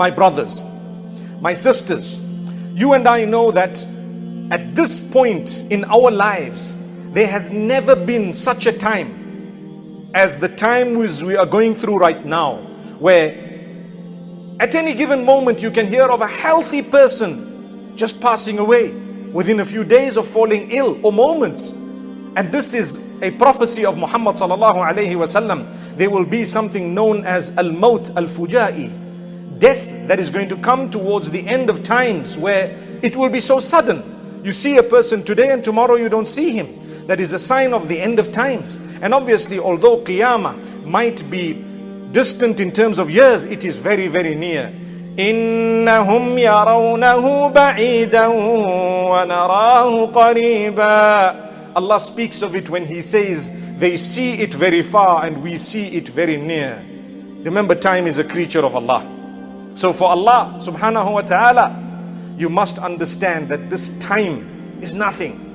My brothers, my sisters, you and I know that at this point in our lives, there has never been such a time as the time we are going through right now, where at any given moment you can hear of a healthy person just passing away within a few days of falling ill or moments. And this is a prophecy of Muhammad sallallahu alaihi wasallam. There will be something known as Al-MOUT Al-FUJAI, death that is going to come towards the end of times, where it will be so sudden. You see a person today and tomorrow you don't see him. That is a sign of the end of times. And obviously, although Qiyamah might be distant in terms of years, it is very, very near. إِنَّهُمْ يَرَوْنَهُ بَعِيدًا وَنَرَاهُ قَرِيبًا. Allah speaks of it when He says, they see it very far and we see it very near. Remember, time is a creature of Allah. So for Allah subhanahu wa ta'ala, you must understand that this time is nothing.